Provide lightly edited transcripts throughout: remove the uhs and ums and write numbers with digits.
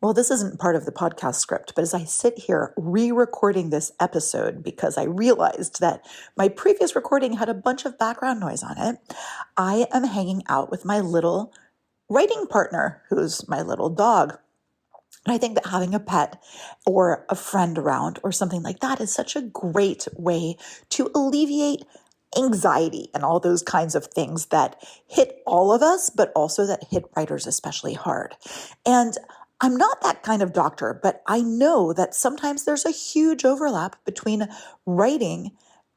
Well, this isn't part of the podcast script, but as I sit here re-recording this episode because I realized that my previous recording had a bunch of background noise on it, I am hanging out with my little writing partner, who's my little dog. And I think that having a pet or a friend around or something like that is such a great way to alleviate anxiety and all those kinds of things that hit all of us, but also that hit writers especially hard. And I'm not that kind of doctor, but I know that sometimes there's a huge overlap between writing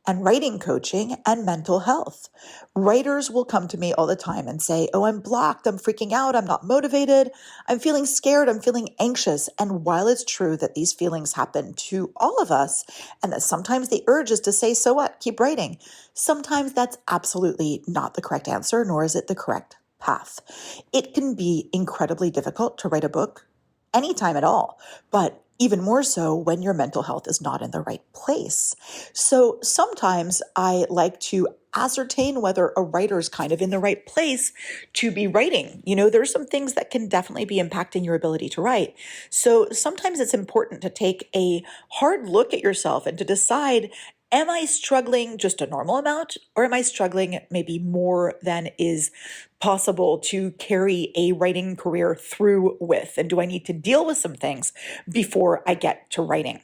and writing coaching and mental health. Writers will come to me all the time and say, oh, I'm blocked, I'm freaking out, I'm not motivated, I'm feeling scared, I'm feeling anxious. And while it's true that these feelings happen to all of us, and that sometimes the urge is to say, so what, keep writing, sometimes that's absolutely not the correct answer, nor is it the correct path. It can be incredibly difficult to write a book anytime at all, but even more so when your mental health is not in the right place. So sometimes I like to ascertain whether a writer is kind of in the right place to be writing. There's some things that can definitely be impacting your ability to write. So sometimes it's important to take a hard look at yourself and to decide, am I struggling just a normal amount, or am I struggling maybe more than is possible to carry a writing career through with? And do I need to deal with some things before I get to writing?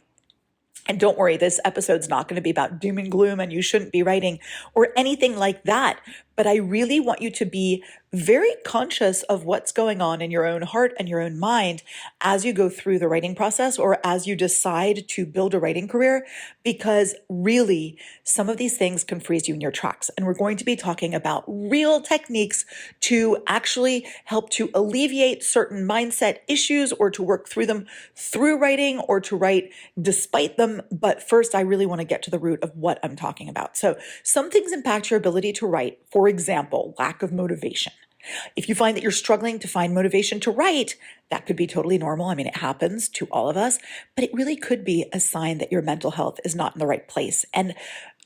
And don't worry, this episode's not going to be about doom and gloom and you shouldn't be writing or anything like that. But I really want you to be very conscious of what's going on in your own heart and your own mind as you go through the writing process or as you decide to build a writing career, because really some of these things can freeze you in your tracks. And we're going to be talking about real techniques to actually help to alleviate certain mindset issues or to work through them through writing or to write despite them. But first, I really want to get to the root of what I'm talking about. So some things impact your ability to write. For example, lack of motivation. If you find that you're struggling to find motivation to write, that could be totally normal. I mean, it happens to all of us, but it really could be a sign that your mental health is not in the right place. And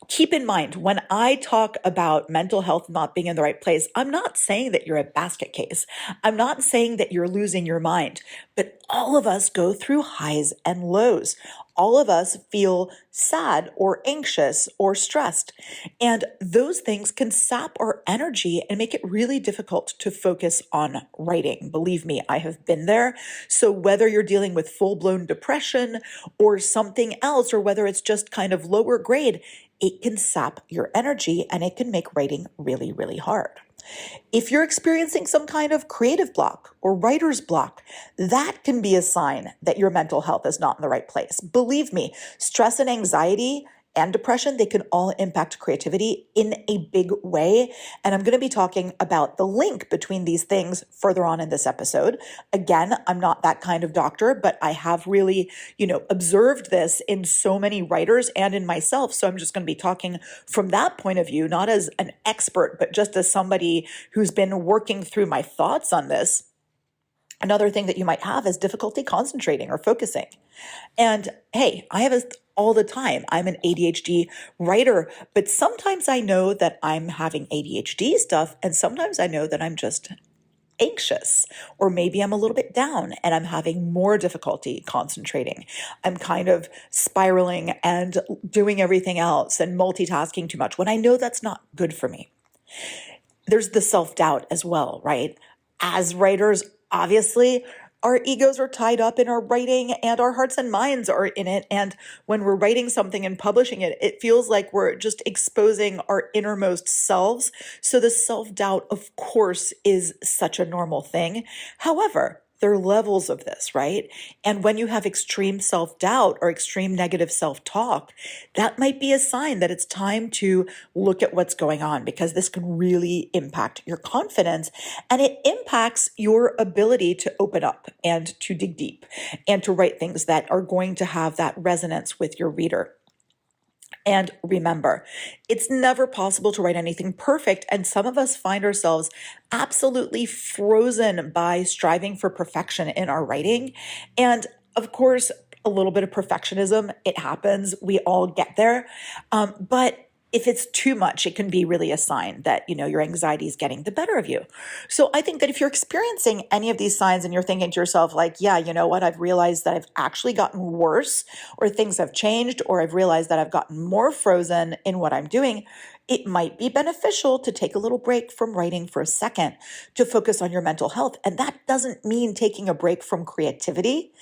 keep in mind, when I talk about mental health not being in the right place, I'm not saying that you're a basket case. I'm not saying that you're losing your mind, but all of us go through highs and lows. All of us feel sad or anxious or stressed. And those things can sap our energy and make it really difficult to focus on writing. Believe me, I have been there. So whether you're dealing with full-blown depression or something else, or whether it's just kind of lower grade, it can sap your energy and it can make writing really, really hard. If you're experiencing some kind of creative block or writer's block, that can be a sign that your mental health is not in the right place. Believe me, stress and anxiety and depression, they can all impact creativity in a big way. And I'm going to be talking about the link between these things further on in this episode. Again, I'm not that kind of doctor, but I have really, observed this in so many writers and in myself. So I'm just going to be talking from that point of view, not as an expert, but just as somebody who's been working through my thoughts on this. Another thing that you might have is difficulty concentrating or focusing. And hey, I have this all the time. I'm an ADHD writer, but sometimes I know that I'm having ADHD stuff, and sometimes I know that I'm just anxious, or maybe I'm a little bit down and I'm having more difficulty concentrating. I'm kind of spiraling and doing everything else and multitasking too much when I know that's not good for me. There's the self-doubt as well, right? As writers, obviously, our egos are tied up in our writing and our hearts and minds are in it. And when we're writing something and publishing it, it feels like we're just exposing our innermost selves. So the self-doubt, of course, is such a normal thing. However, there are levels of this, right? And when you have extreme self-doubt or extreme negative self-talk, that might be a sign that it's time to look at what's going on, because this can really impact your confidence and it impacts your ability to open up and to dig deep and to write things that are going to have that resonance with your reader. And remember, it's never possible to write anything perfect, and some of us find ourselves absolutely frozen by striving for perfection in our writing. And of course, a little bit of perfectionism, it happens. We all get there. But if it's too much, it can be really a sign that, your anxiety is getting the better of you. So I think that if you're experiencing any of these signs and you're thinking to yourself, like, yeah, you know what, I've realized that I've actually gotten worse, or things have changed, or I've realized that I've gotten more frozen in what I'm doing, it might be beneficial to take a little break from writing for a second to focus on your mental health. And that doesn't mean taking a break from creativity.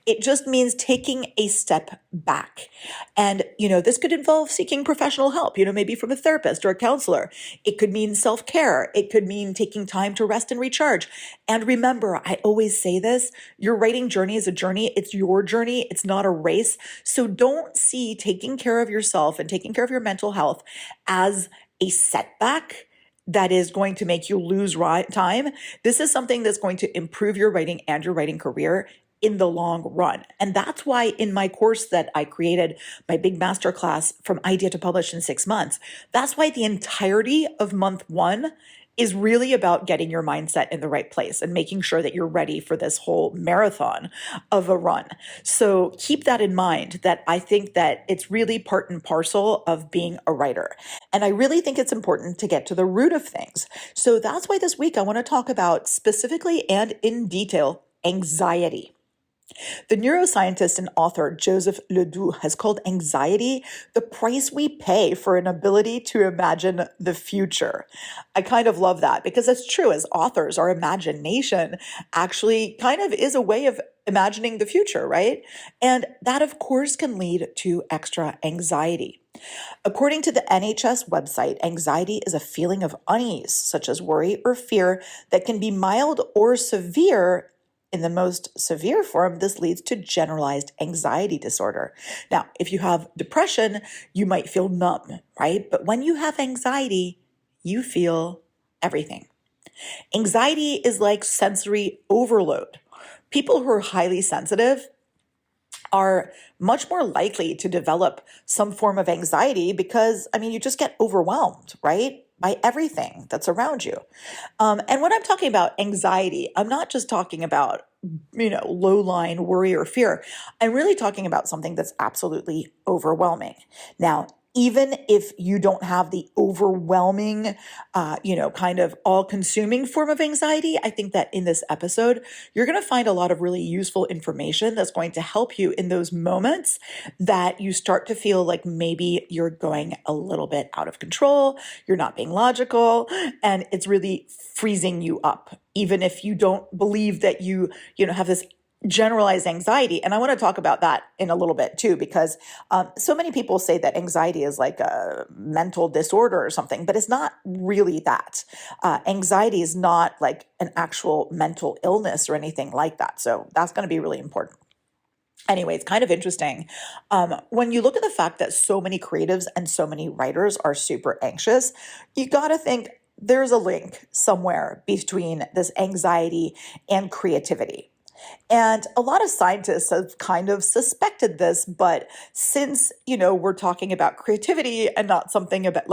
It just means taking a step back. And, this could involve seeking professional help, maybe from a therapist or a counselor. It could mean self-care. It could mean taking time to rest and recharge. And remember, I always say this, your writing journey is a journey. It's your journey. It's not a race. So don't see taking care of yourself and taking care of your mental health as a setback that is going to make you lose time. This is something that's going to improve your writing and your writing career in the long run. And that's why in my course that I created, my big masterclass from idea to publish in 6 months, that's why the entirety of month 1 is really about getting your mindset in the right place and making sure that you're ready for this whole marathon of a run. So keep that in mind, that I think that it's really part and parcel of being a writer. And I really think it's important to get to the root of things. So that's why this week I want to talk about specifically and in detail anxiety. The neuroscientist and author Joseph Ledoux has called anxiety the price we pay for an ability to imagine the future. I kind of love that because it's true. As authors, our imagination actually kind of is a way of imagining the future, right? And that, of course, can lead to extra anxiety. According to the NHS website, anxiety is a feeling of unease, such as worry or fear, that can be mild or severe. In the most severe form, this leads to generalized anxiety disorder. Now, if you have depression, you might feel numb, right? But when you have anxiety, you feel everything. Anxiety is like sensory overload. People who are highly sensitive are much more likely to develop some form of anxiety because, you just get overwhelmed, right? By everything that's around you. And when I'm talking about anxiety, I'm not just talking about, low-lying worry or fear. I'm really talking about something that's absolutely overwhelming. Now, even if you don't have the overwhelming, kind of all-consuming form of anxiety, I think that in this episode, you're going to find a lot of really useful information that's going to help you in those moments that you start to feel like maybe you're going a little bit out of control, you're not being logical, and it's really freezing you up, even if you don't believe that you have this generalized anxiety. And I want to talk about that in a little bit too, because so many people say that anxiety is like a mental disorder or something, but it's not really that. Anxiety is not like an actual mental illness or anything like that. So that's going to be really important. Anyway, it's kind of interesting. When you look at the fact that so many creatives and so many writers are super anxious, you got to think there's a link somewhere between this anxiety and creativity. And a lot of scientists have kind of suspected this, but since, we're talking about creativity and not something about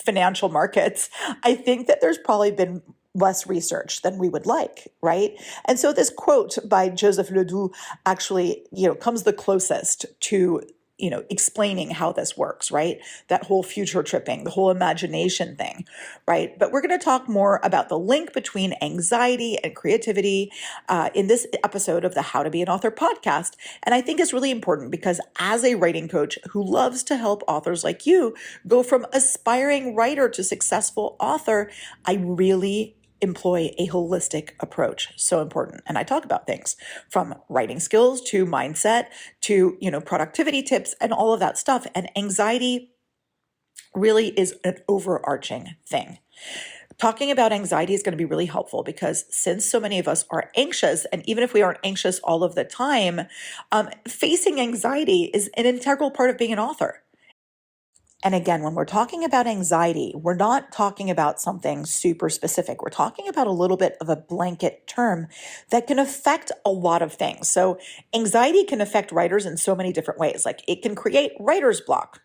financial markets, I think that there's probably been less research than we would like, right? And so this quote by Joseph Ledoux actually, comes the closest to explaining how this works, right? That whole future tripping, the whole imagination thing, right? But we're going to talk more about the link between anxiety and creativity in this episode of the How to Be an Author podcast. And I think it's really important because as a writing coach who loves to help authors like you go from aspiring writer to successful author, I really employ a holistic approach. So important. And I talk about things from writing skills to mindset to, productivity tips and all of that stuff. And anxiety really is an overarching thing. Talking about anxiety is going to be really helpful because since so many of us are anxious, and even if we aren't anxious all of the time, facing anxiety is an integral part of being an author. And again, when we're talking about anxiety, we're not talking about something super specific. We're talking about a little bit of a blanket term that can affect a lot of things. So anxiety can affect writers in so many different ways. Like it can create writer's block.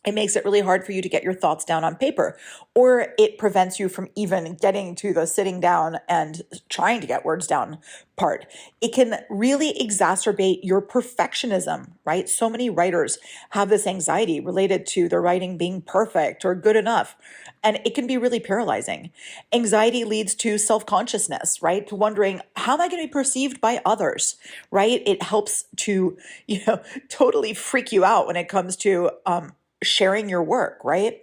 It makes it really hard for you to get your thoughts down on paper, or it prevents you from even getting to the sitting down and trying to get words down part. It can really exacerbate your perfectionism, right? So many writers have this anxiety related to their writing being perfect or good enough, and it can be really paralyzing. Anxiety leads to self-consciousness, right? To wondering, how am I going to be perceived by others, right? It helps to, totally freak you out when it comes to, sharing your work, right?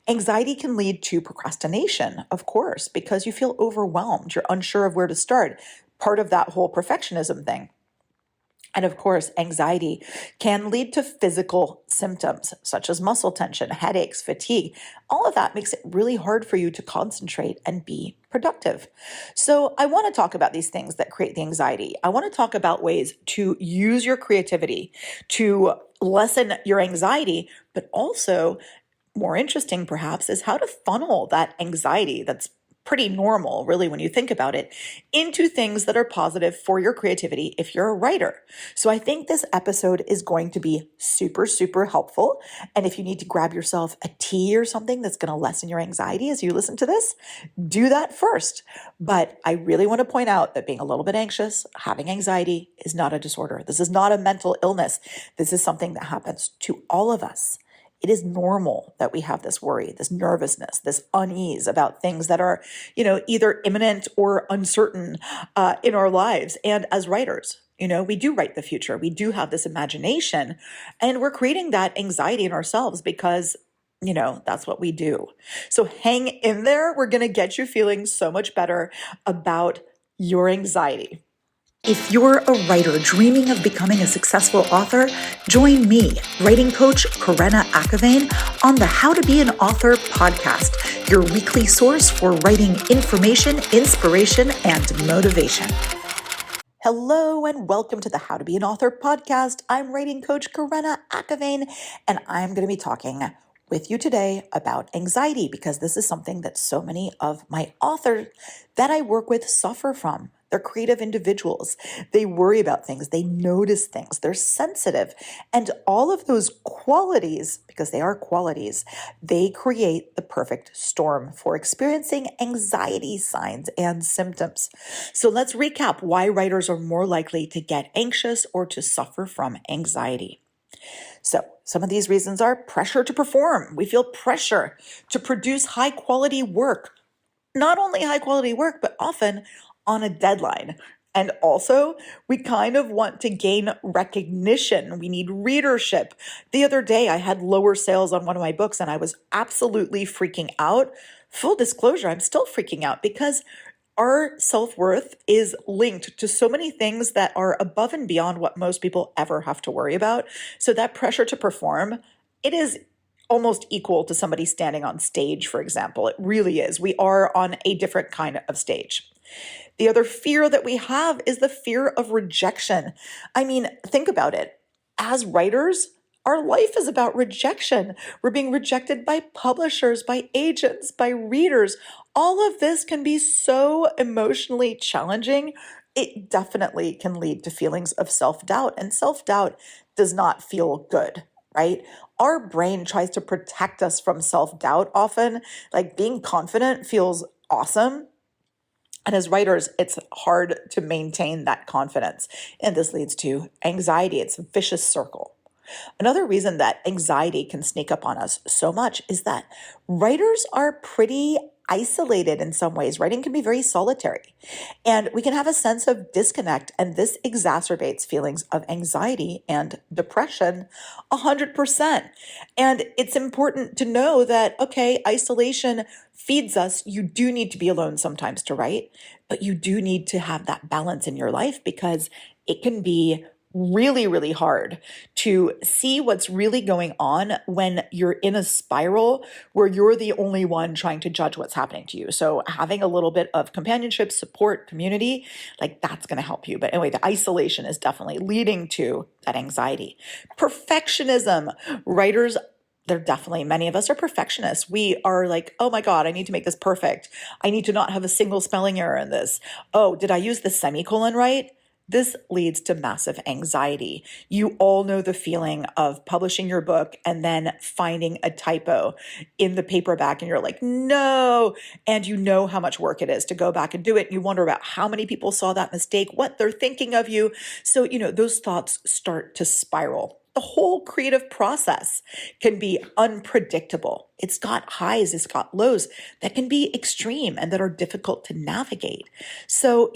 Anxiety can lead to procrastination, of course, because you feel overwhelmed. You're unsure of where to start. Part of that whole perfectionism thing. And of course, anxiety can lead to physical symptoms such as muscle tension, headaches, fatigue. All of that makes it really hard for you to concentrate and be productive. So I want to talk about these things that create the anxiety. I want to talk about ways to use your creativity to lessen your anxiety, but also more interesting perhaps is how to funnel that anxiety that's pretty normal, really, when you think about it, into things that are positive for your creativity if you're a writer. So I think this episode is going to be super, super helpful. And if you need to grab yourself a tea or something that's going to lessen your anxiety as you listen to this, do that first. But I really want to point out that being a little bit anxious, having anxiety is not a disorder. This is not a mental illness. This is something that happens to all of us. It is normal that we have this worry, this nervousness, this unease about things that are, either imminent or uncertain in our lives. And as writers, we do write the future. We do have this imagination, and we're creating that anxiety in ourselves because, that's what we do. So hang in there. We're going to get you feeling so much better about your anxiety. If you're a writer dreaming of becoming a successful author, join me, writing coach Karena Akhavein, on the How to Be an Author podcast, your weekly source for writing information, inspiration, and motivation. Hello and welcome to the How to Be an Author podcast. I'm writing coach Karena Akhavein, and I'm going to be talking with you today about anxiety because this is something that so many of my authors that I work with suffer from. They're creative individuals. They worry about things. They notice things. They're sensitive. And all of those qualities, because they are qualities, they create the perfect storm for experiencing anxiety signs and symptoms. So let's recap why writers are more likely to get anxious or to suffer from anxiety. So some of these reasons are pressure to perform. We feel pressure to produce high quality work. Not only high quality work, but often on a deadline. And also, we kind of want to gain recognition. We need readership. The other day, I had lower sales on one of my books and I was absolutely freaking out. Full disclosure, I'm still freaking out because our self-worth is linked to so many things that are above and beyond what most people ever have to worry about. So that pressure to perform, it is almost equal to somebody standing on stage, for example. It really is. We are on a different kind of stage. The other fear that we have is the fear of rejection. I mean, think about it. As writers, our life is about rejection. We're being rejected by publishers, by agents, by readers. All of this can be so emotionally challenging. It definitely can lead to feelings of self-doubt, and self-doubt does not feel good, right? Our brain tries to protect us from self-doubt often. Like being confident feels awesome. And as writers, it's hard to maintain that confidence. And this leads to anxiety. It's a vicious circle. Another reason that anxiety can sneak up on us so much is that writers are pretty isolated in some ways. Writing can be very solitary, and we can have a sense of disconnect, and this exacerbates feelings of anxiety and depression 100%. And it's important to know that, okay, isolation feeds us. You do need to be alone sometimes to write, but you do need to have that balance in your life because it can be really, really hard to see what's really going on when you're in a spiral where you're the only one trying to judge what's happening to you. So having a little bit of companionship, support, community, like that's going to help you. But anyway, the isolation is definitely leading to that anxiety. Perfectionism. Writers, many of us are perfectionists. We are like, oh my God, I need to make this perfect. I need to not have a single spelling error in this. Oh, did I use the semicolon right? this leads to massive anxiety. You all know the feeling of publishing your book and then finding a typo in the paperback, and you're like, no. And you know how much work it is to go back and do it. You wonder about how many people saw that mistake, what they're thinking of you. So, those thoughts start to spiral. The whole creative process can be unpredictable. It's got highs, it's got lows that can be extreme and that are difficult to navigate. So,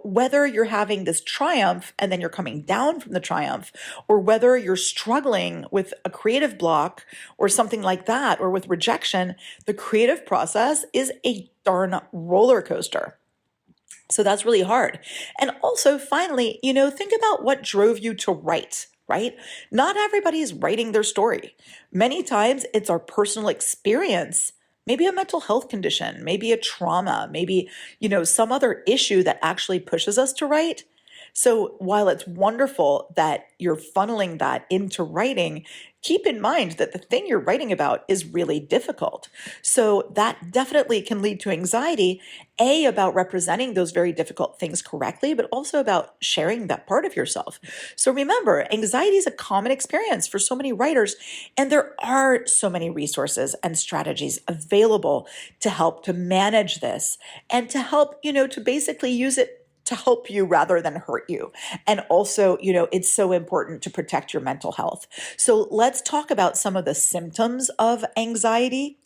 whether you're having this triumph and then you're coming down from the triumph, or whether you're struggling with a creative block or something like that, or with rejection, the creative process is a darn roller coaster. So that's really hard. And also, finally, think about what drove you to write, right? Not everybody is writing their story. Many times it's our personal experience, maybe a mental health condition, maybe a trauma, maybe, some other issue that actually pushes us to write. So while it's wonderful that you're funneling that into writing, keep in mind that the thing you're writing about is really difficult. So that definitely can lead to anxiety, about representing those very difficult things correctly, but also about sharing that part of yourself. So remember, anxiety is a common experience for so many writers, and there are so many resources and strategies available to help to manage this and to help, to basically use it to help you rather than hurt you. And also, it's so important to protect your mental health. So let's talk about some of the symptoms of anxiety.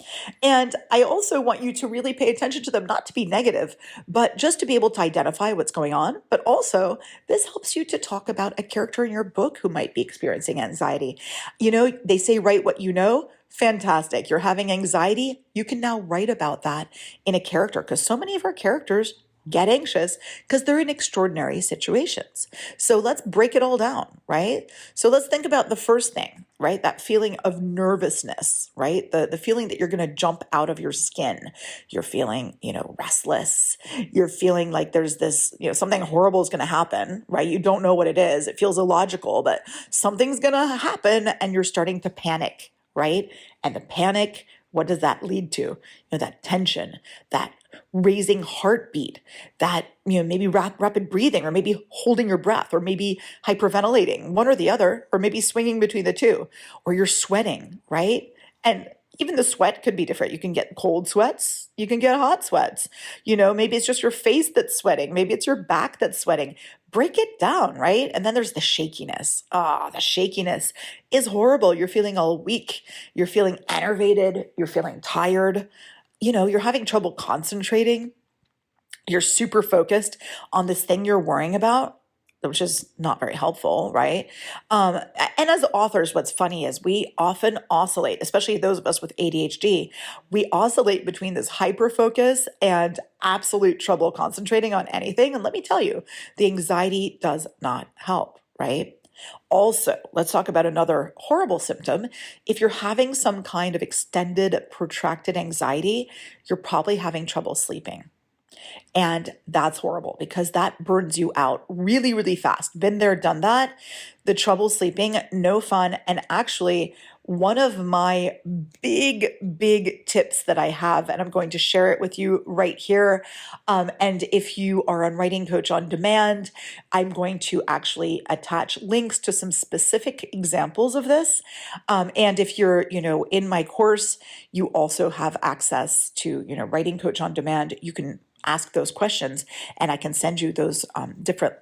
And I also want you to really pay attention to them, not to be negative, but just to be able to identify what's going on. But also, this helps you to talk about a character in your book who might be experiencing anxiety. They say write what you know. Fantastic. You're having anxiety. You can now write about that in a character, because so many of our characters get anxious because they're in extraordinary situations. So let's break it all down, right? So let's think about the first thing, right? That feeling of nervousness, right? The feeling that you're going to jump out of your skin. You're feeling, restless. You're feeling like there's this, something horrible is going to happen, right? You don't know what it is. It feels illogical, but something's going to happen and you're starting to panic, right? And the panic, what does that lead to? That tension, that raising heartbeat, that, maybe rapid breathing, or maybe holding your breath, or maybe hyperventilating, one or the other, or maybe swinging between the two, or you're sweating, right? And even the sweat could be different. You can get cold sweats. You can get hot sweats. Maybe it's just your face that's sweating. Maybe it's your back that's sweating. Break it down, right? And then there's the shakiness. The shakiness is horrible. You're feeling all weak. You're feeling enervated. You're feeling tired. You're having trouble concentrating. You're super focused on this thing you're worrying about, which is not very helpful, right? And as authors, what's funny is we often oscillate, especially those of us with ADHD, we oscillate between this hyper focus and absolute trouble concentrating on anything. And let me tell you, the anxiety does not help, right? Also, let's talk about another horrible symptom. If you're having some kind of extended, protracted anxiety, you're probably having trouble sleeping. And that's horrible because that burns you out really, really fast. Been there, done that. The trouble sleeping, no fun. And actually, one of my big tips that I have, and I'm going to share it with you right here. And if you are on Writing Coach on Demand, I'm going to actually attach links to some specific examples of this. And if you're, in my course, you also have access to, Writing Coach on Demand. You can ask those questions and I can send you those different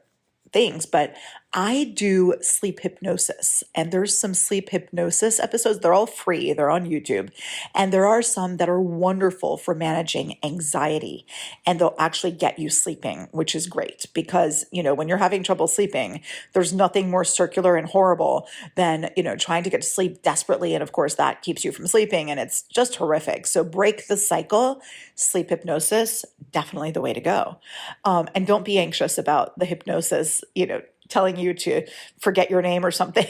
things. But I do sleep hypnosis, and there's some sleep hypnosis episodes. They're all free. They're on YouTube. And there are some that are wonderful for managing anxiety, and they'll actually get you sleeping, which is great because, when you're having trouble sleeping, there's nothing more circular and horrible than, trying to get to sleep desperately. And of course that keeps you from sleeping, and it's just horrific. So break the cycle. Sleep hypnosis, definitely the way to go. And don't be anxious about the hypnosis, telling you to forget your name or something.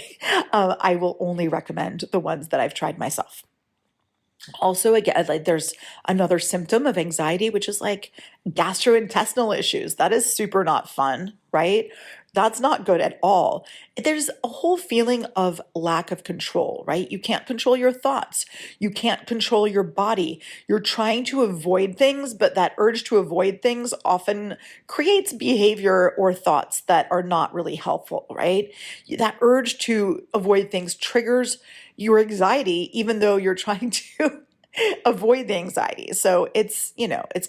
I will only recommend the ones that I've tried myself. Also, again, like there's another symptom of anxiety, which is like gastrointestinal issues. That is super not fun, right? That's not good at all. There's a whole feeling of lack of control, right? You can't control your thoughts. You can't control your body. You're trying to avoid things, but that urge to avoid things often creates behavior or thoughts that are not really helpful, right? That urge to avoid things triggers your anxiety, even though you're trying to avoid the anxiety. So it's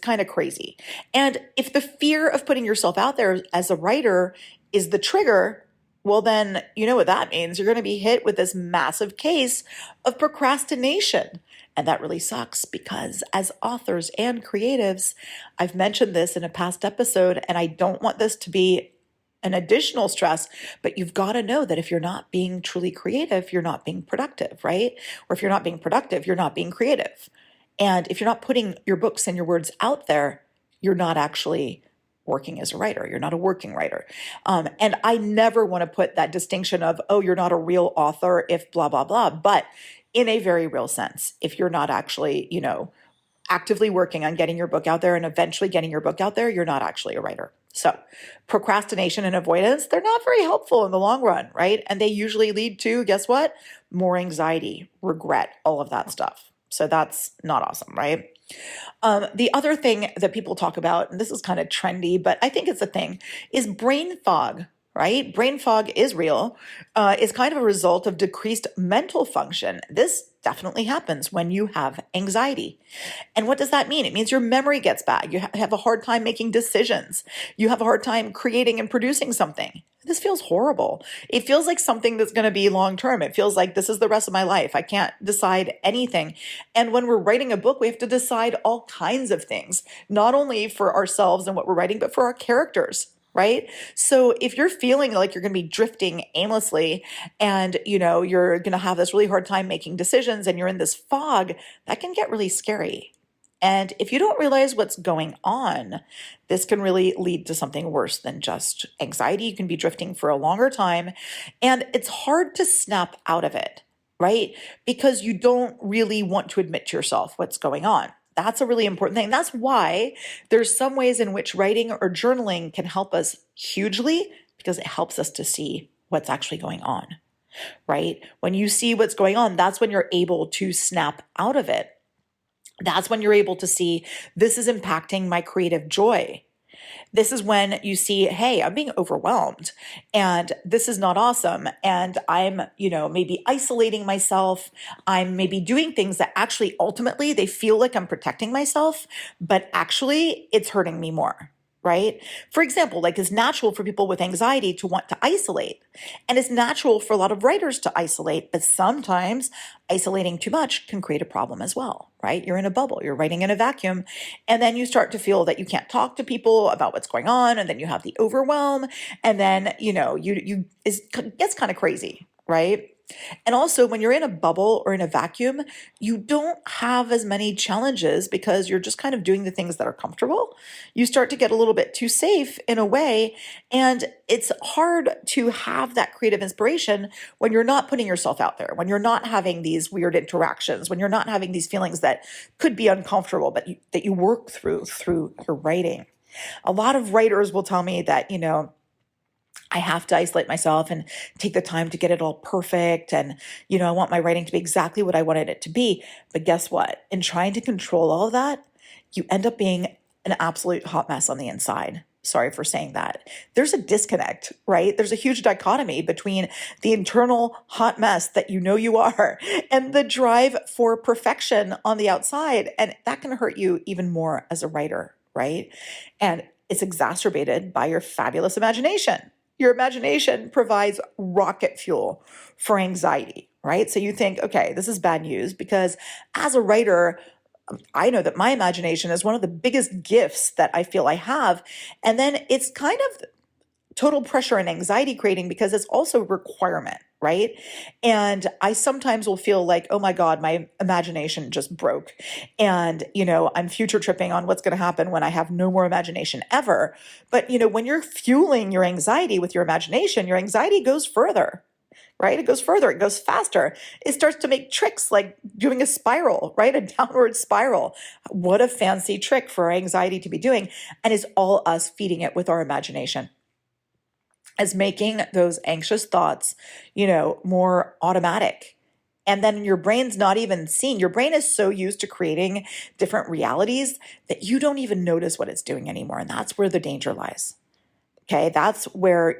kind of crazy. And if the fear of putting yourself out there as a writer is the trigger, well, then you know what that means. You're going to be hit with this massive case of procrastination. And that really sucks because as authors and creatives, I've mentioned this in a past episode, and I don't want this to be an additional stress, but you've got to know that if you're not being truly creative, you're not being productive, right? Or if you're not being productive, you're not being creative. And if you're not putting your books and your words out there, you're not actually working as a writer. You're not a working writer. And I never want to put that distinction of, oh, you're not a real author if blah, blah, blah. But in a very real sense, if you're not actually, actively working on getting your book out there and eventually getting your book out there, you're not actually a writer. So procrastination and avoidance, they're not very helpful in the long run, right? And they usually lead to, guess what? More anxiety, regret, all of that stuff. So that's not awesome, right? The other thing that people talk about, and this is kind of trendy, but I think it's a thing, is brain fog, right? Brain fog is real, is kind of a result of decreased mental function. This definitely happens when you have anxiety. And what does that mean? It means your memory gets bad. You have a hard time making decisions. You have a hard time creating and producing something. This feels horrible. It feels like something that's going to be long term. It feels like this is the rest of my life. I can't decide anything. And when we're writing a book, we have to decide all kinds of things, not only for ourselves and what we're writing, but for our characters. Right? So if you're feeling like you're going to be drifting aimlessly and, you're going to have this really hard time making decisions and you're in this fog, that can get really scary. And if you don't realize what's going on, this can really lead to something worse than just anxiety. You can be drifting for a longer time and it's hard to snap out of it, right? Because you don't really want to admit to yourself what's going on. That's a really important thing. That's why there's some ways in which writing or journaling can help us hugely because it helps us to see what's actually going on, right? When you see what's going on, that's when you're able to snap out of it. That's when you're able to see this is impacting my creative joy. This is when you see, hey, I'm being overwhelmed and this is not awesome. And I'm, maybe isolating myself. I'm maybe doing things that actually ultimately they feel like I'm protecting myself, but actually it's hurting me more. Right? For example, like it's natural for people with anxiety to want to isolate. And it's natural for a lot of writers to isolate, but sometimes isolating too much can create a problem as well, right? You're in a bubble, you're writing in a vacuum, and then you start to feel that you can't talk to people about what's going on, and then you have the overwhelm, and then, it gets kind of crazy, right? And also when you're in a bubble or in a vacuum, you don't have as many challenges because you're just kind of doing the things that are comfortable. You start to get a little bit too safe in a way, and it's hard to have that creative inspiration when you're not putting yourself out there, when you're not having these weird interactions, when you're not having these feelings that could be uncomfortable, but that you work through your writing. A lot of writers will tell me that, I have to isolate myself and take the time to get it all perfect. And, I want my writing to be exactly what I wanted it to be. But guess what? In trying to control all of that, you end up being an absolute hot mess on the inside. Sorry for saying that. There's a disconnect, right? There's a huge dichotomy between the internal hot mess that you are and the drive for perfection on the outside. And that can hurt you even more as a writer, right? And it's exacerbated by your fabulous imagination. Your imagination provides rocket fuel for anxiety, right? So you think, okay, this is bad news because as a writer, I know that my imagination is one of the biggest gifts that I feel I have. And then it's kind of total pressure and anxiety creating because it's also a requirement, right? And I sometimes will feel like, oh my God, my imagination just broke. And, I'm future tripping on what's going to happen when I have no more imagination ever. But, when you're fueling your anxiety with your anxiety goes further. Right? It goes further. It goes faster. It starts to make tricks like doing a spiral, right? A downward spiral. What a fancy trick for our anxiety to be doing. And it's all us feeding it with our imagination. is making those anxious thoughts, more automatic. And then your brain's not even seeing. Your brain is so used to creating different realities that you don't even notice what it's doing anymore. And that's where the danger lies. Okay. That's where,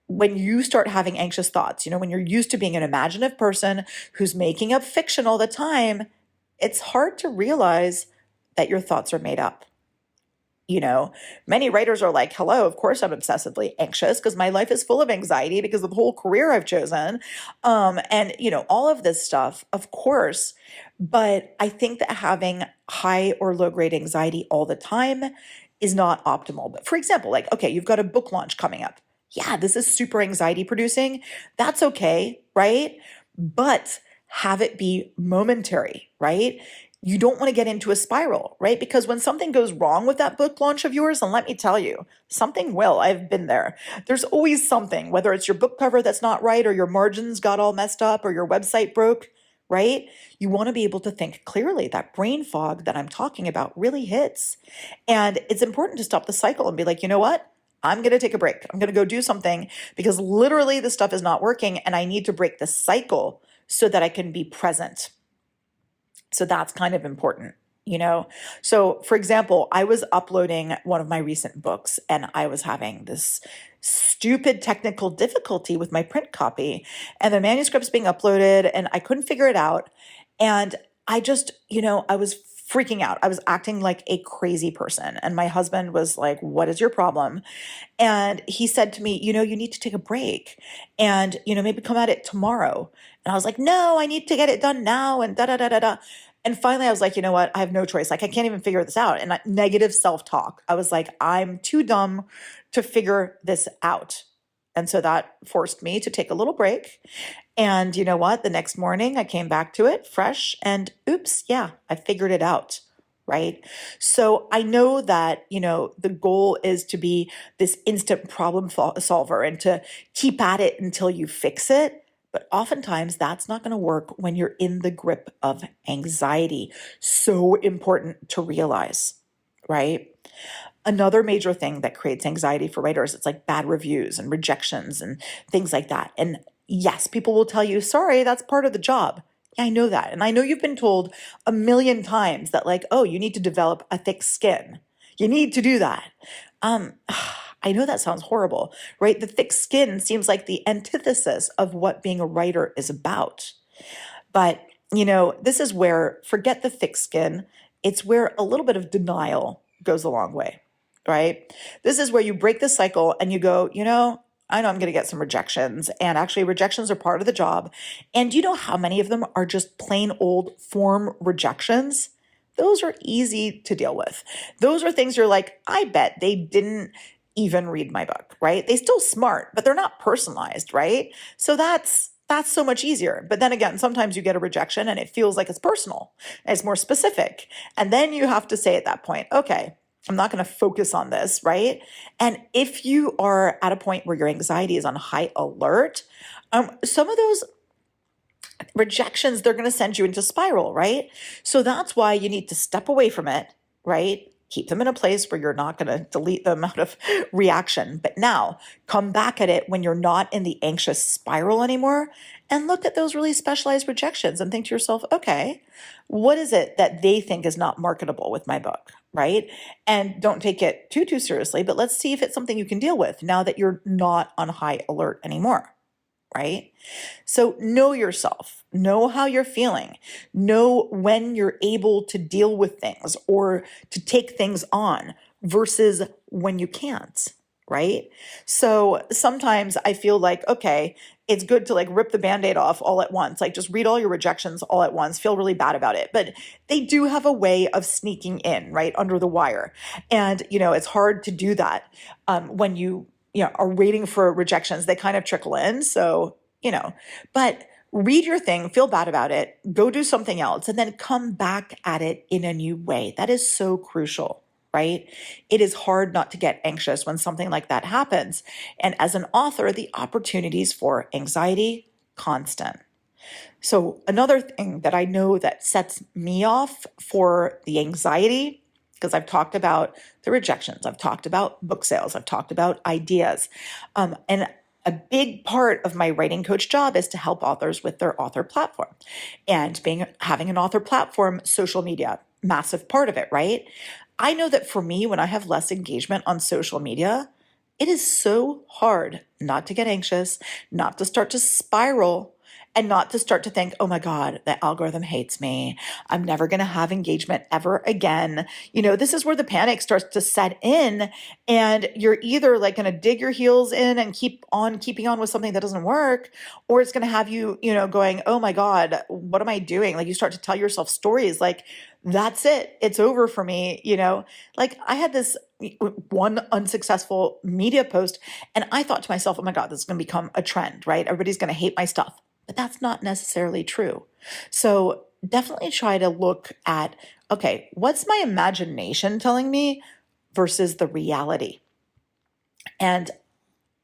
when you start having anxious thoughts, when you're used to being an imaginative person who's making up fiction all the time, it's hard to realize that your thoughts are made up. Many writers are like, hello, of course I'm obsessively anxious because my life is full of anxiety because of the whole career I've chosen. And, all of this stuff, of course. But I think that having high or low grade anxiety all the time is not optimal. But for example, like, okay, you've got a book launch coming up. Yeah, this is super anxiety producing. That's okay, right? But have it be momentary, right? You don't want to get into a spiral, right? Because when something goes wrong with that book launch of yours, and let me tell you, something will. I've been there. There's always something, whether it's your book cover that's not right, or your margins got all messed up, or your website broke, right? You want to be able to think clearly. That brain fog that I'm talking about really hits. And it's important to stop the cycle and be like, you know what? I'm going to take a break. I'm going to go do something because literally this stuff is not working and I need to break the cycle so that I can be present. So that's kind of important, So for example, I was uploading one of my recent books and I was having this stupid technical difficulty with my print copy and the manuscript's being uploaded and I couldn't figure it out. And I just, I was freaking out. I was acting like a crazy person. And my husband was like, what is your problem? And he said to me, you need to take a break and, maybe come at it tomorrow. And I was like, no, I need to get it done now and da da da da da. And finally, I was like, you know what? I have no choice. Like, I can't even figure this out. And negative self-talk. I was like, I'm too dumb to figure this out. And so that forced me to take a little break. And you know what? The next morning, I came back to it fresh and oops, yeah, I figured it out. Right. So I know that, the goal is to be this instant problem solver and to keep at it until you fix it. But oftentimes that's not going to work when you're in the grip of anxiety. So important to realize, right? Another major thing that creates anxiety for writers, it's like bad reviews and rejections and things like that. And yes, people will tell you, sorry, that's part of the job. Yeah, I know that. And I know you've been told a million times that like, oh, you need to develop a thick skin. You need to do that. I know that sounds horrible, right? The thick skin seems like the antithesis of what being a writer is about. But, this is where forget the thick skin. It's where a little bit of denial goes a long way, right? This is where you break the cycle and you go, I know I'm going to get some rejections, and actually rejections are part of the job. And do you know how many of them are just plain old form rejections? Those are easy to deal with. Those are things you're like, I bet they didn't even read my book, right? They still smart, but they're not personalized, right? So that's so much easier. But then again, sometimes you get a rejection and it feels like it's personal, it's more specific. And then you have to say at that point, okay, I'm not going to focus on this, right? And if you are at a point where your anxiety is on high alert, some of those rejections, they're going to send you into spiral, right? So that's why you need to step away from it, right? Keep them in a place where you're not going to delete them out of reaction. But now come back at it when you're not in the anxious spiral anymore and look at those really specialized rejections and think to yourself, okay, what is it that they think is not marketable with my book, right? And don't take it too seriously, but let's see if it's something you can deal with now that you're not on high alert anymore. Right? So know yourself, know how you're feeling, know when you're able to deal with things or to take things on versus when you can't, right? So sometimes I feel like, okay, it's good to like rip the Band-Aid off all at once, like just read all your rejections all at once, feel really bad about it. But they do have a way of sneaking in, right, under the wire. And, it's hard to do that when you are waiting for rejections. They kind of trickle in. So, but read your thing, feel bad about it, go do something else, and then come back at it in a new way. That is so crucial, right? It is hard not to get anxious when something like that happens. And as an author, the opportunities for anxiety, constant. So another thing that I know that sets me off for the anxiety because I've talked about the rejections, I've talked about book sales, I've talked about ideas. And a big part of my writing coach job is to help authors with their author platform. And having an author platform, social media, massive part of it, right? I know that for me, when I have less engagement on social media, it is so hard not to get anxious, not to start to spiral, and not to start to think, oh my God, the algorithm hates me. I'm never going to have engagement ever again. This is where the panic starts to set in, and you're either like going to dig your heels in and keep on keeping on with something that doesn't work, or it's going to have you, going, oh my God, what am I doing? Like you start to tell yourself stories like, that's it. It's over for me. Like I had this one unsuccessful media post and I thought to myself, oh my God, this is going to become a trend, right? Everybody's going to hate my stuff. But that's not necessarily true. So definitely try to look at, okay, what's my imagination telling me versus the reality? And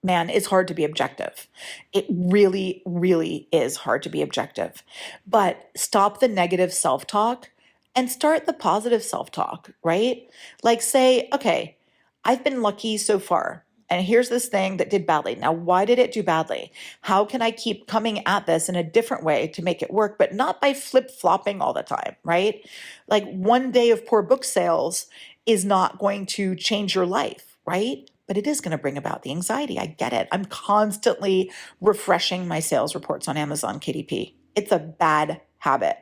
man, it's hard to be objective. It really, really is hard to be objective. But stop the negative self-talk and start the positive self-talk, right? Like say, okay, I've been lucky so far. And here's this thing that did badly. Now, why did it do badly? How can I keep coming at this in a different way to make it work, but not by flip-flopping all the time, right? Like one day of poor book sales is not going to change your life, right? But it is going to bring about the anxiety. I get it. I'm constantly refreshing my sales reports on Amazon KDP. It's a bad habit.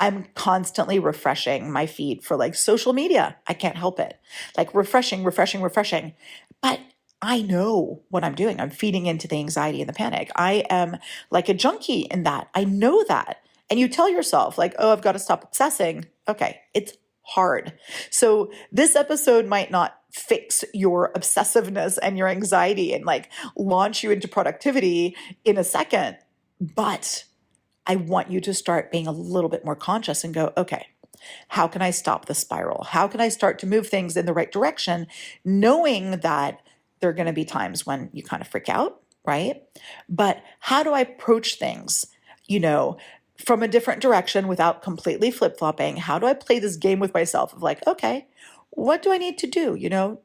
I'm constantly refreshing my feed for like social media. I can't help it. Like refreshing. But I know what I'm doing. I'm feeding into the anxiety and the panic. I am like a junkie in that. I know that. And you tell yourself like, oh, I've got to stop obsessing. Okay, it's hard. So this episode might not fix your obsessiveness and your anxiety and like launch you into productivity in a second, but I want you to start being a little bit more conscious and go, okay, how can I stop the spiral? How can I start to move things in the right direction, knowing that there are going to be times when you kind of freak out, right? But how do I approach things, from a different direction without completely flip-flopping? How do I play this game with myself of like, okay, what do I need to do,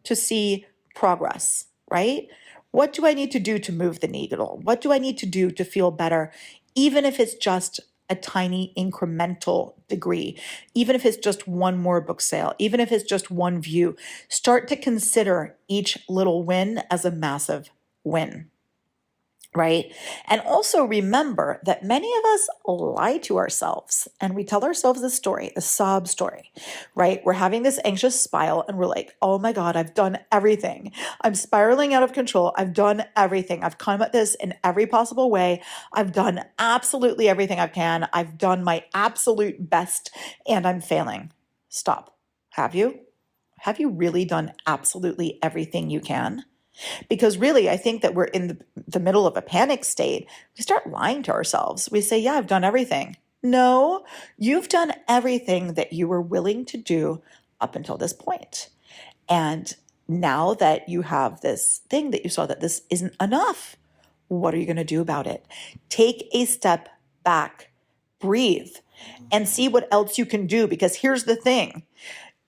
to see progress, right? What do I need to do to move the needle? What do I need to do to feel better, even if it's just a tiny incremental degree, even if it's just one more book sale, even if it's just one view? Start to consider each little win as a massive win. Right? And also remember that many of us lie to ourselves and we tell ourselves this story, the sob story, right? We're having this anxious spiral and we're like, oh my God, I've done everything. I'm spiraling out of control. I've done everything. I've come at this in every possible way. I've done absolutely everything I can. I've done my absolute best and I'm failing. Stop. Have you? Have you really done absolutely everything you can? Because really, I think that we're in the middle of a panic state. We start lying to ourselves. We say, yeah, I've done everything. No, you've done everything that you were willing to do up until this point. And now that you have this thing that you saw that this isn't enough, what are you going to do about it? Take a step back, breathe, and see what else you can do. Because here's the thing.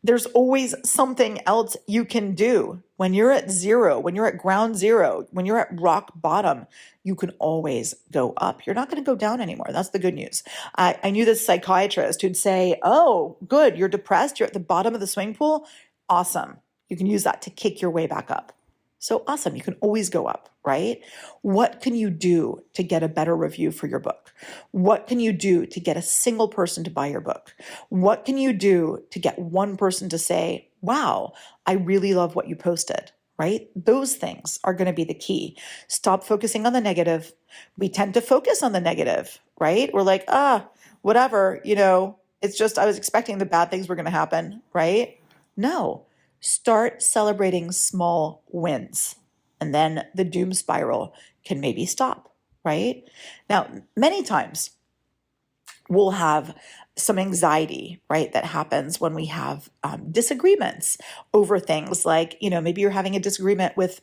There's always something else you can do. When you're at zero, when you're at ground zero, when you're at rock bottom, you can always go up. You're not going to go down anymore. That's the good news. I knew this psychiatrist who'd say, oh, good, you're depressed. You're at the bottom of the swimming pool. Awesome. You can use that to kick your way back up. So awesome. You can always go up, right? What can you do to get a better review for your book? What can you do to get a single person to buy your book? What can you do to get one person to say, wow, I really love what you posted, right? Those things are going to be the key. Stop focusing on the negative. We tend to focus on the negative, right? We're like, whatever, it's just, I was expecting the bad things were going to happen, right? No. Start celebrating small wins, and then the doom spiral can maybe stop, right? Now, many times we'll have some anxiety, right, that happens when we have disagreements over things like, maybe you're having a disagreement with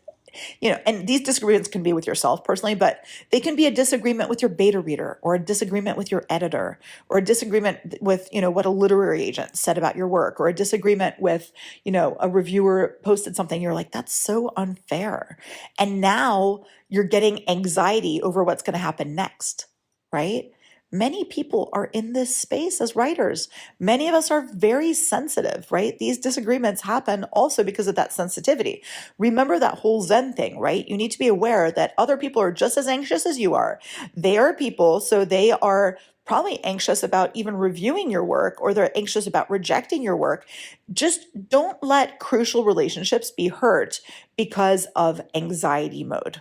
and these disagreements can be with yourself personally, but they can be a disagreement with your beta reader, or a disagreement with your editor, or a disagreement with, what a literary agent said about your work, or a disagreement with, a reviewer posted something. You're like, that's so unfair. And now you're getting anxiety over what's going to happen next, right? Many people are in this space as writers. Many of us are very sensitive, right? These disagreements happen also because of that sensitivity. Remember that whole Zen thing, right? You need to be aware that other people are just as anxious as you are. They are people, so they are probably anxious about even reviewing your work, or they're anxious about rejecting your work. Just don't let crucial relationships be hurt because of anxiety mode,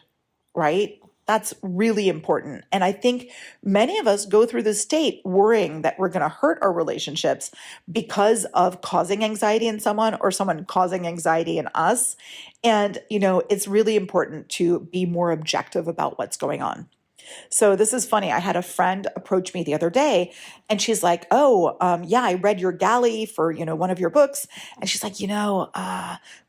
right? That's really important. And I think many of us go through this state worrying that we're going to hurt our relationships because of causing anxiety in someone, or someone causing anxiety in us. And, it's really important to be more objective about what's going on. So this is funny. I had a friend approach me the other day, and she's like, "Oh, yeah, I read your galley for, one of your books." And she's like,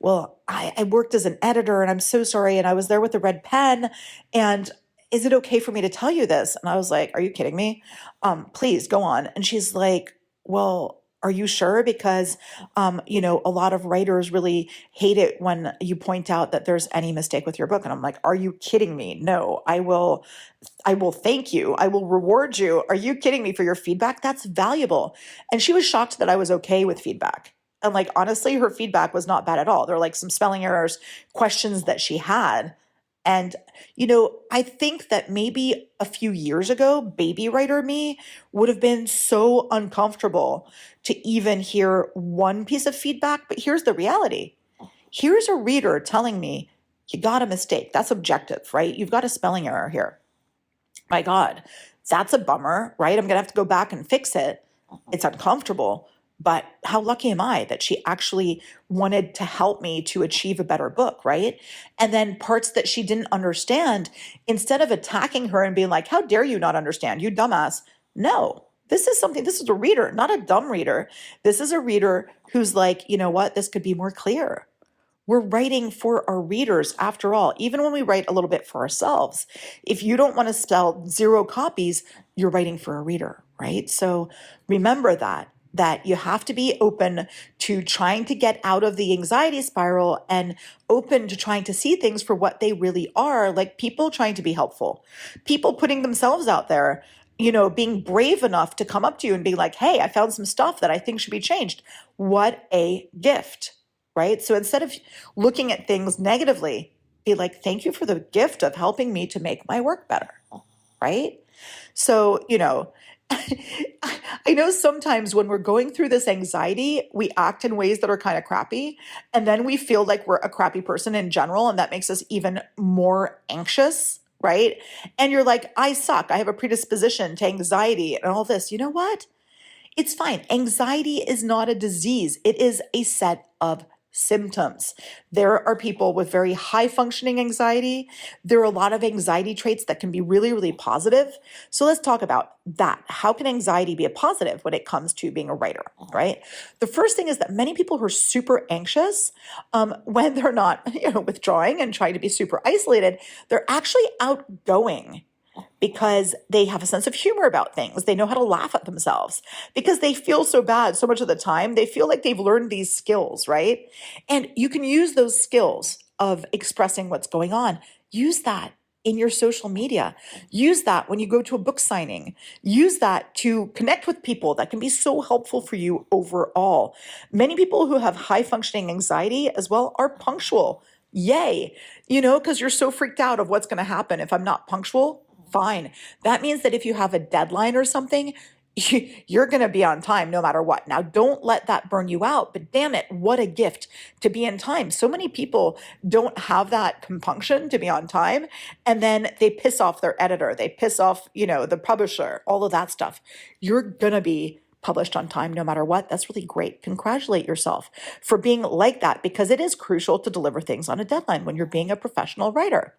well, I worked as an editor, and I'm so sorry. And I was there with the red pen. And is it okay for me to tell you this? And I was like, "Are you kidding me? Please go on." And she's like, "Well, are you sure? Because, a lot of writers really hate it when you point out that there's any mistake with your book." And I'm like, "Are you kidding me? No, I will thank you. I will reward you. Are you kidding me for your feedback? That's valuable." And she was shocked that I was okay with feedback. And honestly, her feedback was not bad at all. There were some spelling errors, questions that she had. And, I think that maybe a few years ago, baby writer me would have been so uncomfortable to even hear one piece of feedback. But here's the reality. Here's a reader telling me, "You got a mistake." That's objective, right? You've got a spelling error here. My God, that's a bummer, right? I'm going to have to go back and fix it. It's uncomfortable. But how lucky am I that she actually wanted to help me to achieve a better book, right? And then parts that she didn't understand, instead of attacking her and being like, "How dare you not understand, you dumbass." No, this is a reader, not a dumb reader. This is a reader who's like, "You know what? This could be more clear." We're writing for our readers after all, even when we write a little bit for ourselves. If you don't want to sell 0 copies, you're writing for a reader, right? So remember that you have to be open to trying to get out of the anxiety spiral, and open to trying to see things for what they really are, like people trying to be helpful, people putting themselves out there, being brave enough to come up to you and be like, "Hey, I found some stuff that I think should be changed." What a gift, right? So instead of looking at things negatively, be like, "Thank you for the gift of helping me to make my work better," right? So, I know sometimes when we're going through this anxiety, we act in ways that are kind of crappy, and then we feel like we're a crappy person in general, and that makes us even more anxious, right? And you're like, "I suck. I have a predisposition to anxiety and all this." You know what? It's fine. Anxiety is not a disease. It is a set of symptoms. There are people with very high functioning anxiety. There are a lot of anxiety traits that can be really, really positive. So let's talk about that. How can anxiety be a positive when it comes to being a writer, right? The first thing is that many people who are super anxious, when they're not, withdrawing and trying to be super isolated, they're actually outgoing, because they have a sense of humor about things. They know how to laugh at themselves because they feel so bad so much of the time. They feel like they've learned these skills, right? And you can use those skills of expressing what's going on. Use that in your social media. Use that when you go to a book signing. Use that to connect with people. That can be so helpful for you overall. Many people who have high functioning anxiety as well are punctual. Yay. Because you're so freaked out of what's going to happen if I'm not punctual. Fine. That means that if you have a deadline or something, you're going to be on time no matter what. Now, don't let that burn you out, but damn it, what a gift to be in time. So many people don't have that compunction to be on time, and then they piss off their editor. They piss off, the publisher, all of that stuff. You're going to be published on time no matter what. That's really great. Congratulate yourself for being like that, because it is crucial to deliver things on a deadline when you're being a professional writer.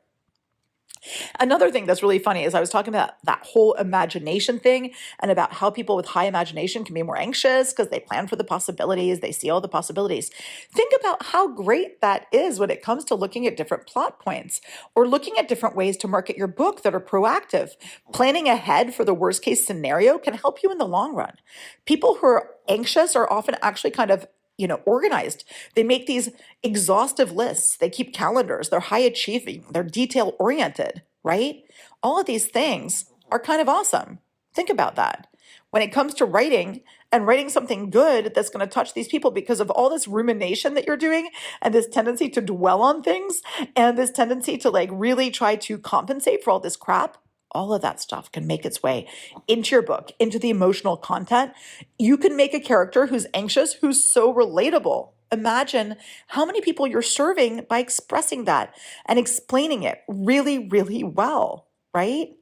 Another thing that's really funny is I was talking about that whole imagination thing and about how people with high imagination can be more anxious because they plan for the possibilities, they see all the possibilities. Think about how great that is when it comes to looking at different plot points or looking at different ways to market your book that are proactive. Planning ahead for the worst case scenario can help you in the long run. People who are anxious are often actually kind of organized. They make these exhaustive lists. They keep calendars. They're high achieving. They're detail oriented, right? All of these things are kind of awesome. Think about that. When it comes to writing and writing something good that's going to touch these people because of all this rumination that you're doing and this tendency to dwell on things and this tendency to like really try to compensate for all this crap, all of that stuff can make its way into your book, into the emotional content. You can make a character who's anxious, who's so relatable. Imagine how many people you're serving by expressing that and explaining it really, really well, right?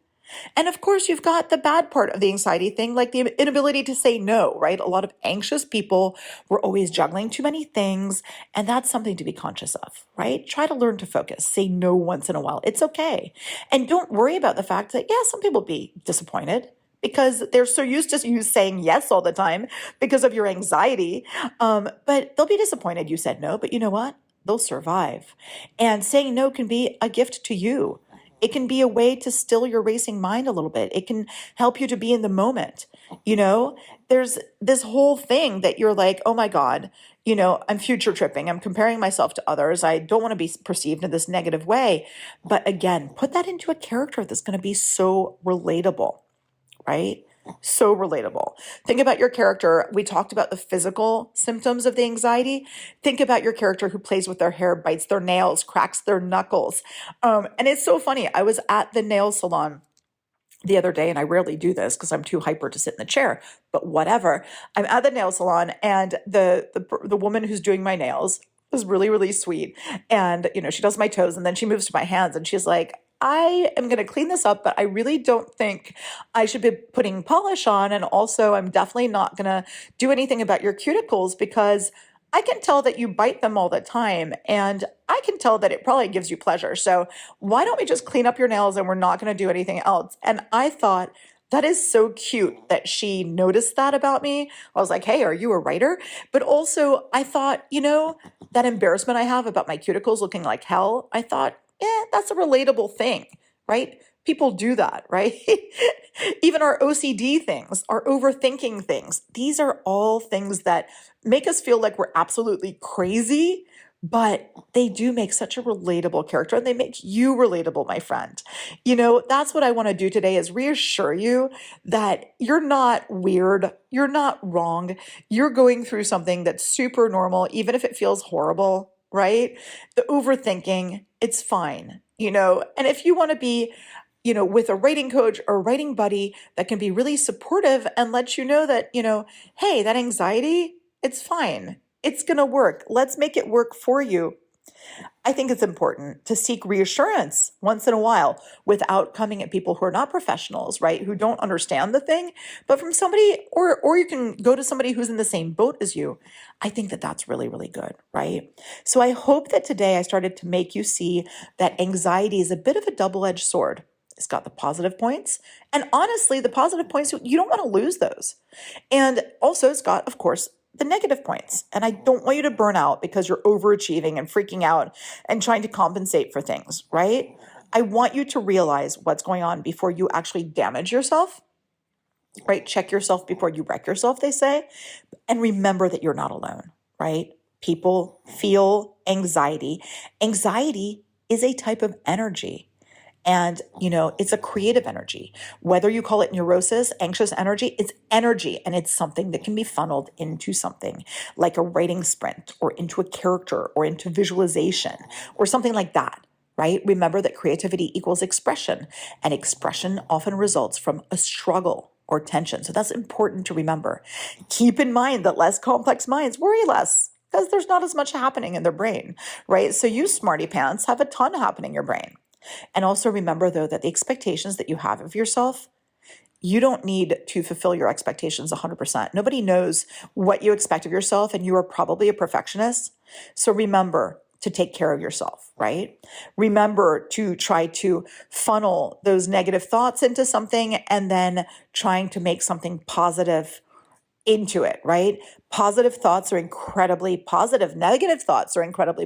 And of course, you've got the bad part of the anxiety thing, like the inability to say no, right? A lot of anxious people were always juggling too many things, and that's something to be conscious of, right? Try to learn to focus. Say no once in a while. It's okay. And don't worry about the fact that, yeah, some people will be disappointed because they're so used to you saying yes all the time because of your anxiety. But they'll be disappointed you said no, but you know what? They'll survive. And saying no can be a gift to you. It can be a way to still your racing mind a little bit. It can help you to be in the moment. There's this whole thing that you're like, oh my God, I'm future tripping. I'm comparing myself to others. I don't want to be perceived in this negative way. But again, put that into a character that's going to be so relatable, right? So relatable. Think about your character. We talked about the physical symptoms of the anxiety. Think about your character who plays with their hair, bites their nails, cracks their knuckles. And it's so funny. I was at the nail salon the other day, and I rarely do this because I'm too hyper to sit in the chair, but whatever. I'm at the nail salon, and the woman who's doing my nails is really, really sweet. And, she does my toes, and then she moves to my hands, and she's like, I am going to clean this up, but I really don't think I should be putting polish on. And also, I'm definitely not going to do anything about your cuticles because I can tell that you bite them all the time. And I can tell that it probably gives you pleasure. So why don't we just clean up your nails and we're not going to do anything else? And I thought, that is so cute that she noticed that about me. I was like, hey, are you a writer? But also, I thought, that embarrassment I have about my cuticles looking like hell, I thought, that's a relatable thing, right? People do that, right? Even our OCD things, our overthinking things, these are all things that make us feel like we're absolutely crazy, but they do make such a relatable character and they make you relatable, my friend. That's what I want to do today is reassure you that you're not weird. You're not wrong. You're going through something that's super normal, even if it feels horrible, right? The overthinking, it's fine, and if you want to be, with a writing coach or a writing buddy that can be really supportive and let you know that, hey, that anxiety, it's fine. It's going to work. Let's make it work for you. I think it's important to seek reassurance once in a while without coming at people who are not professionals, right? Who don't understand the thing, but from somebody, or you can go to somebody who's in the same boat as you. I think that that's really, really good, right? So I hope that today I started to make you see that anxiety is a bit of a double-edged sword. It's got the positive points. And honestly, the positive points, you don't want to lose those. And also it's got, of course, the negative points. And I don't want you to burn out because you're overachieving and freaking out and trying to compensate for things, right? I want you to realize what's going on before you actually damage yourself, right? Check yourself before you wreck yourself, they say. And remember that you're not alone, right? People feel anxiety. Anxiety is a type of energy. And, it's a creative energy. Whether you call it neurosis, anxious energy, it's energy. And it's something that can be funneled into something like a writing sprint or into a character or into visualization or something like that, right? Remember that creativity equals expression, and expression often results from a struggle or tension. So that's important to remember. Keep in mind that less complex minds worry less because there's not as much happening in their brain, right? So you smarty pants have a ton happening in your brain. And also remember, though, that the expectations that you have of yourself, you don't need to fulfill your expectations 100%. Nobody knows what you expect of yourself, and you are probably a perfectionist. So remember to take care of yourself, right? Remember to try to funnel those negative thoughts into something and then trying to make something positive into it, right? Positive thoughts are incredibly positive. Negative thoughts are incredibly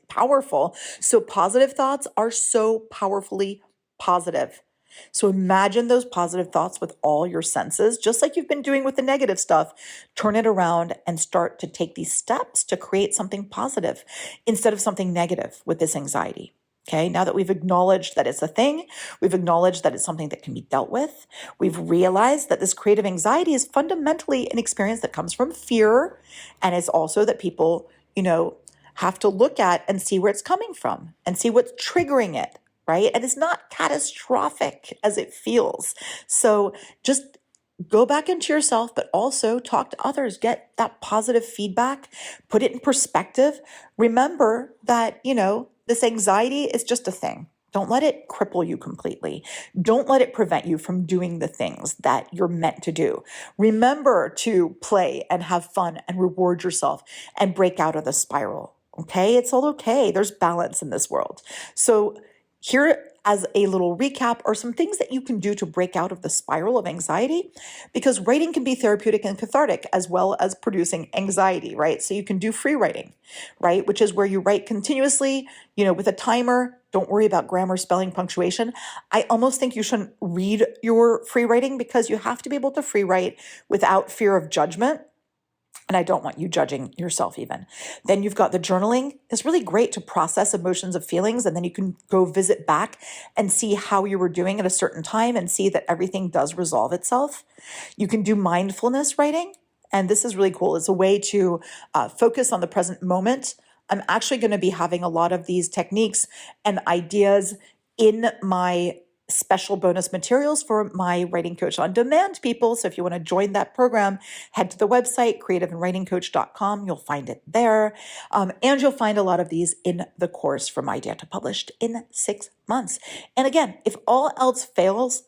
powerful. So positive thoughts are so powerfully positive. So imagine those positive thoughts with all your senses, just like you've been doing with the negative stuff. Turn it around and start to take these steps to create something positive instead of something negative with this anxiety. Okay, now that we've acknowledged that it's a thing, we've acknowledged that it's something that can be dealt with, we've realized that this creative anxiety is fundamentally an experience that comes from fear, and it's also that people, have to look at and see where it's coming from and see what's triggering it, right? And it's not catastrophic as it feels. So just go back into yourself, but also talk to others, get that positive feedback, put it in perspective. Remember that, this anxiety is just a thing. Don't let it cripple you completely. Don't let it prevent you from doing the things that you're meant to do. Remember to play and have fun and reward yourself and break out of the spiral. Okay? It's all okay. There's balance in this world. So here, as a little recap, are some things that you can do to break out of the spiral of anxiety, because writing can be therapeutic and cathartic as well as producing anxiety, right? So you can do free writing, right? Which is where you write continuously, with a timer. Don't worry about grammar, spelling, punctuation. I almost think you shouldn't read your free writing because you have to be able to free write without fear of judgment. And I don't want you judging yourself even. Then you've got the journaling. It's really great to process emotions of feelings, and then you can go visit back and see how you were doing at a certain time and see that everything does resolve itself. You can do mindfulness writing, and this is really cool. It's a way to focus on the present moment. I'm actually going to be having a lot of these techniques and ideas in my special bonus materials for my Writing Coach on Demand people. So if you want to join that program, head to the website, creativeandwritingcoach.com. You'll find it there. And you'll find a lot of these in the course From Idea to Published in 6 months. And again, if all else fails,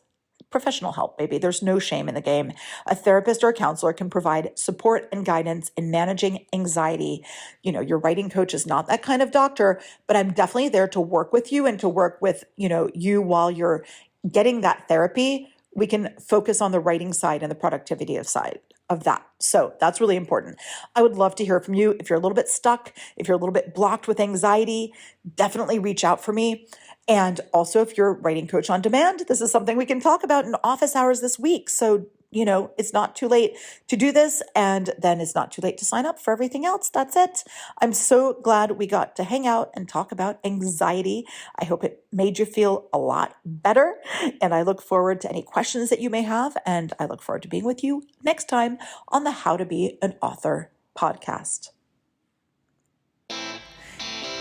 professional help, baby. There's no shame in the game. A therapist or a counselor can provide support and guidance in managing anxiety. Your writing coach is not that kind of doctor, but I'm definitely there to work with you and to work with, you while you're getting that therapy. We can focus on the writing side and the productivity side of that. So that's really important. I would love to hear from you. If you're a little bit stuck, if you're a little bit blocked with anxiety, definitely reach out for me. And also, if you're a writing coach on demand, this is something we can talk about in office hours this week. So, it's not too late to do this, and then it's not too late to sign up for everything else. That's it. I'm so glad we got to hang out and talk about anxiety. I hope it made you feel a lot better, and I look forward to any questions that you may have, and I look forward to being with you next time on the How to Be an Author podcast.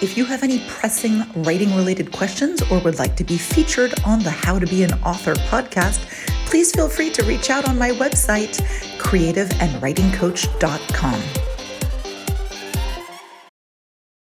If you have any pressing writing-related questions or would like to be featured on the How to Be an Author podcast, please feel free to reach out on my website, creativeandwritingcoach.com.